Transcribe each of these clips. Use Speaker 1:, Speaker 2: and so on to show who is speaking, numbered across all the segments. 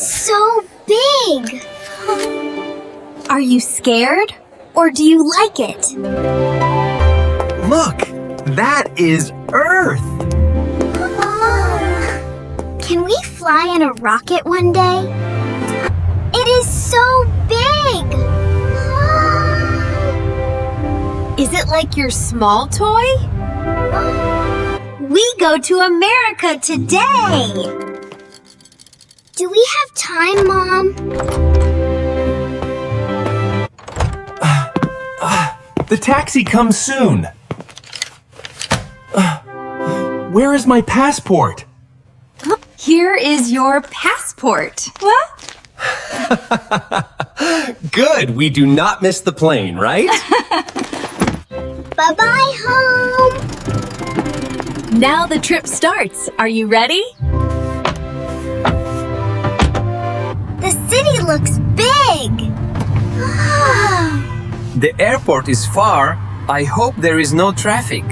Speaker 1: so big.
Speaker 2: Are you scared? Or do you like it?
Speaker 3: Look, that is Earth.
Speaker 1: Can we fly in a rocket one day? It is so big.
Speaker 2: Is it like your small toy? We go to America today!
Speaker 1: Do we have time, Mom?
Speaker 3: The taxi comes soon. Where is my passport?
Speaker 2: Here is your passport. What?
Speaker 3: Good, we do not miss the plane, right?
Speaker 1: Bye-bye, home.
Speaker 2: Now the trip starts. Are you ready?
Speaker 1: The city looks big.
Speaker 3: The airport is far. I hope there is no traffic.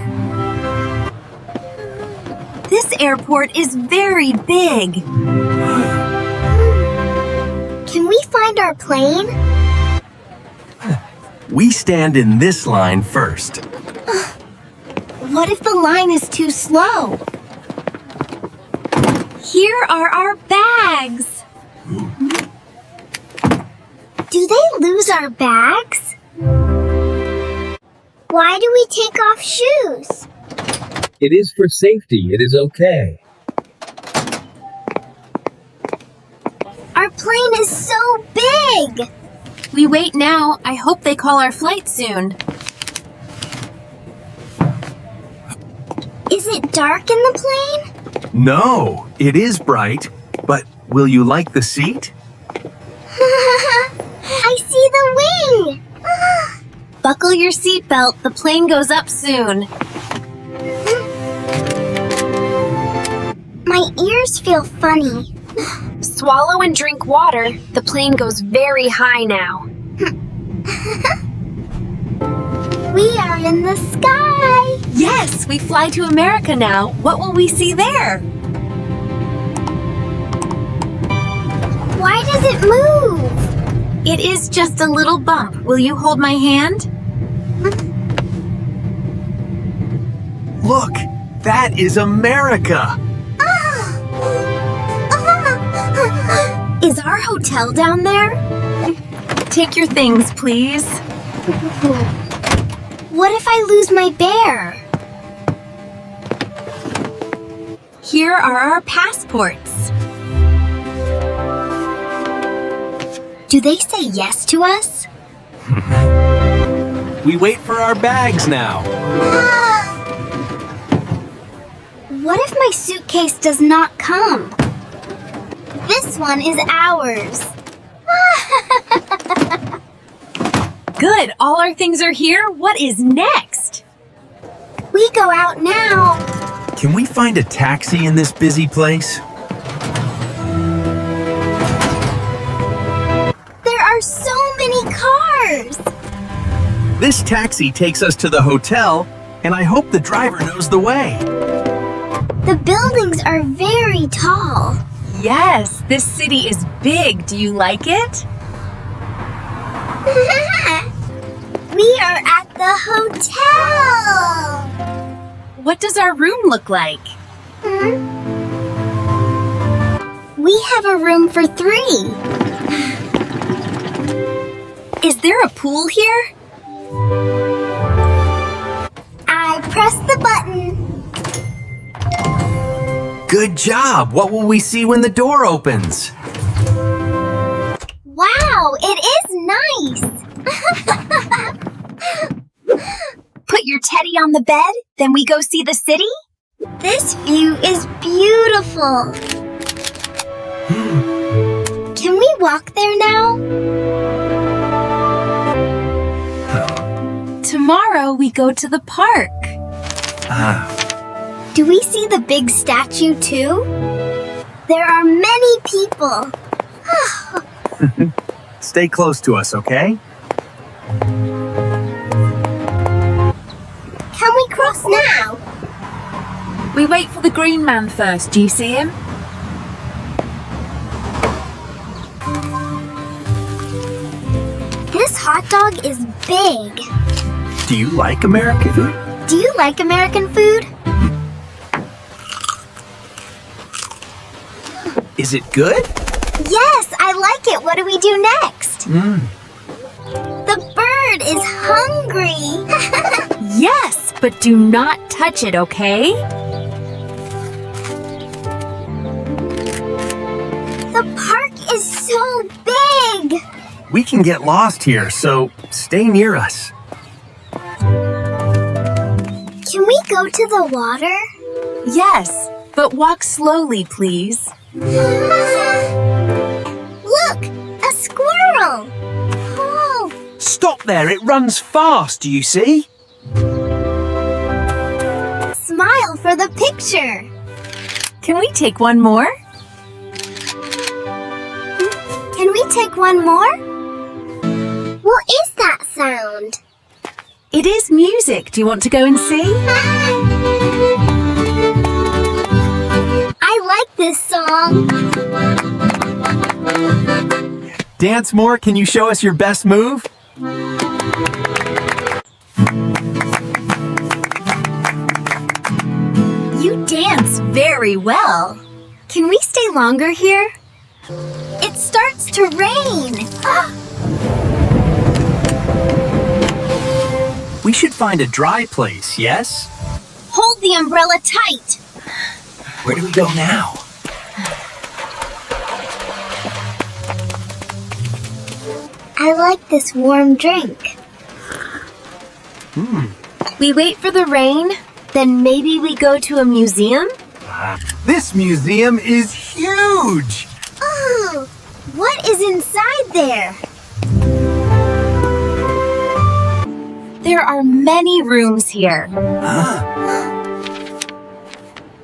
Speaker 2: This airport is very big.
Speaker 1: Can we find our plane?
Speaker 3: We stand in this line first.
Speaker 2: What if the line is too slow? Here are our bags.
Speaker 1: Do they lose our bags? Why do we take off shoes?
Speaker 3: It is for safety. It is okay.
Speaker 1: Our plane is so big.
Speaker 2: We wait now. I hope they call our flight soon.
Speaker 1: Is it dark in the plane?
Speaker 3: No, it is bright. But will you like the seat?
Speaker 1: I see the wing.
Speaker 2: Buckle your seatbelt. The plane goes up soon.
Speaker 1: My ears feel funny.
Speaker 2: Swallow and drink water. The plane goes very high now.
Speaker 1: We are in the sky.
Speaker 2: Yes, we fly to America now. What will we see there?
Speaker 1: Why does it move?
Speaker 2: It is just a little bump. Will you hold my hand?
Speaker 3: Look, that is America.
Speaker 2: Is our hotel down there? Take your things, please.
Speaker 1: What if I lose my bear?
Speaker 2: Here are our passports.
Speaker 1: Do they say yes to us?
Speaker 3: We wait for our bags now.
Speaker 1: What if my suitcase does not come? This one is ours.
Speaker 2: Good, all our things are here. What is next?
Speaker 1: We go out now.
Speaker 3: Can we find a taxi in this busy place?
Speaker 1: There are so many cars.
Speaker 3: This taxi takes us to the hotel, and I hope the driver knows the way.
Speaker 1: The buildings are very tall.
Speaker 2: Yes, this city is big. Do you like it?
Speaker 1: We are at the hotel.
Speaker 2: What does our room look like?
Speaker 1: We have a room for 3.
Speaker 2: Is there a pool here?
Speaker 1: I press the button.
Speaker 3: Good job. What will we see when the door opens?
Speaker 1: Wow, it is nice.
Speaker 2: Put your teddy on the bed, then we go see the city?
Speaker 1: This view is beautiful. Can we walk there now?
Speaker 2: Tomorrow we go to the park.
Speaker 1: Do we see the big statue too? There are many people.
Speaker 3: Stay close to us, okay?
Speaker 1: Can we cross now?
Speaker 2: We wait for the green man first. Do you see him?
Speaker 1: hot dog is big.
Speaker 3: Do you like American food?
Speaker 1: Do you like American food?
Speaker 3: Is it good?
Speaker 1: Yes, I like it. What do we do next? The bird is hungry.
Speaker 2: Yes, but do not touch it, okay?
Speaker 1: The park is so big.
Speaker 3: We can get lost here, so stay near us.
Speaker 1: Can we go to the water?
Speaker 2: Yes, but walk slowly, please.
Speaker 1: Look, a squirrel. Oh,
Speaker 3: Stop there, it runs fast, do you see?
Speaker 1: smile for the picture.
Speaker 2: Can we take one more?
Speaker 1: Can we take one more? What is that sound?
Speaker 2: It is music. Do you want to go and see?
Speaker 1: I like this song.
Speaker 3: Dance more, can you show us your best move?
Speaker 2: You dance very well.
Speaker 1: Can we stay longer here? It starts to rain.
Speaker 3: We should find a dry place, yes?
Speaker 1: Hold the umbrella tight.
Speaker 3: Where do we go now?
Speaker 1: I like this warm drink.
Speaker 2: We wait for the rain, then maybe we go to a museum?
Speaker 3: This museum is huge!
Speaker 1: Oh, what is inside there?
Speaker 2: There are many rooms here.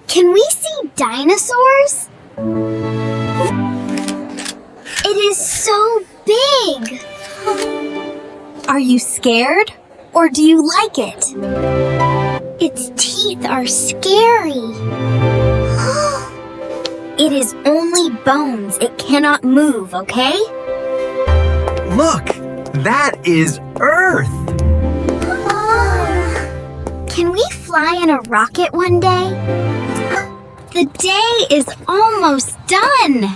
Speaker 1: Can we see dinosaurs? It is so big.
Speaker 2: Are you scared? Or do you like it?
Speaker 1: Its teeth are scary. It is only bones. It cannot move, okay?
Speaker 3: Look, that is Earth!
Speaker 1: Can we fly in a rocket one day? The day is almost done.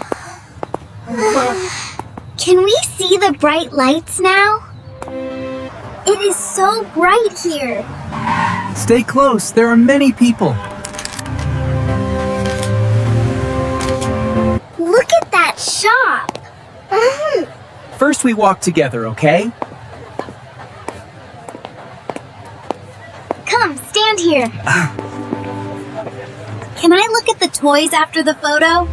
Speaker 1: Can we see the bright lights now? It is so bright here.
Speaker 3: Stay close, there are many people.
Speaker 1: Look at that shop.
Speaker 3: First we walk together, okay?
Speaker 1: Come, stand here. Can I look at the toys after the photo?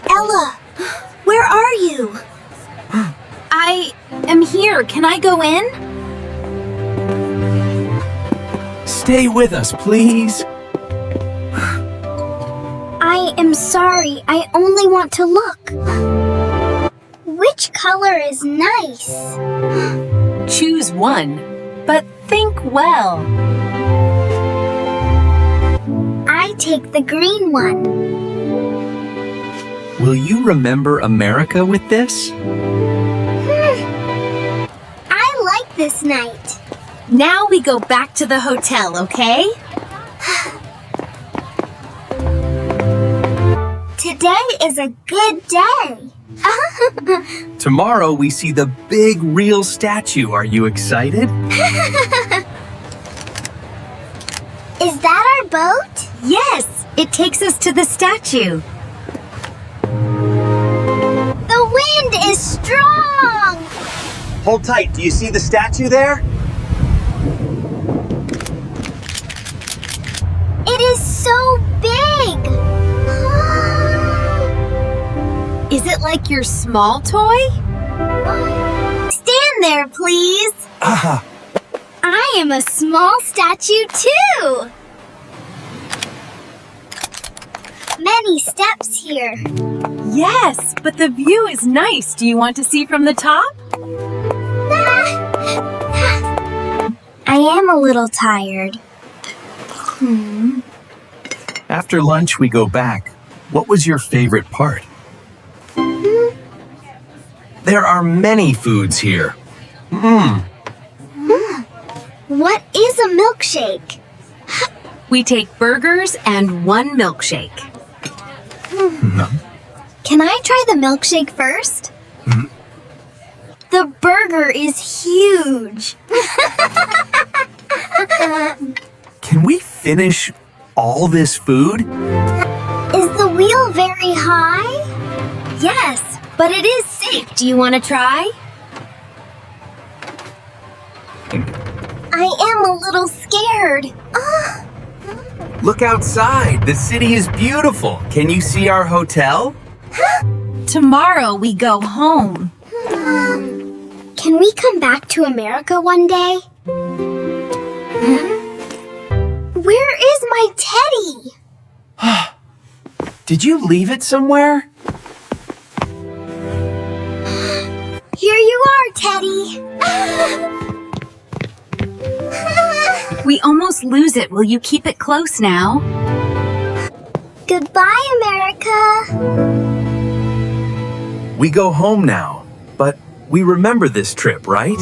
Speaker 1: Ella, where are you?
Speaker 2: I am here. Can I go in?
Speaker 3: Stay with us, please.
Speaker 1: I am sorry. I only want to look. Which color is nice?
Speaker 2: Choose one, but think well.
Speaker 1: I take the green one.
Speaker 3: Will you remember America with this?
Speaker 1: I like this night.
Speaker 2: Now we go back to the hotel, okay?
Speaker 1: Today is a good day.
Speaker 3: Tomorrow we see the big real statue. Are you excited?
Speaker 1: Is that our boat?
Speaker 2: Yes, it takes us to the statue.
Speaker 1: The wind is strong.
Speaker 3: Hold tight. Do you see the statue there?
Speaker 1: It is so big.
Speaker 2: Is it like your small toy?
Speaker 1: Stand there, please.
Speaker 3: Ah,
Speaker 1: I am a small statue too. Many steps here.
Speaker 2: Yes, but the view is nice. Do you want to see from the top?
Speaker 1: I am a little tired.
Speaker 3: after lunch we go back. What was your favorite part? There are many foods here.
Speaker 1: What is a milkshake?
Speaker 2: We take burgers and 1 milkshake.
Speaker 1: Can I try the milkshake first? The burger is huge.
Speaker 3: Can we finish all this food?
Speaker 1: Is the wheel very high?
Speaker 2: Yes, but it is safe. Do you want to try?
Speaker 1: I am a little scared.
Speaker 3: Look outside. The city is beautiful. Can you see our hotel?
Speaker 2: Tomorrow we go home.
Speaker 1: Can we come back to America one day? Where is my teddy?
Speaker 3: Did you leave it somewhere?
Speaker 1: Here you are, Teddy.
Speaker 2: We almost lose it. Will you keep it close now?
Speaker 1: Goodbye, America.
Speaker 3: We go home now, but we remember this trip, right?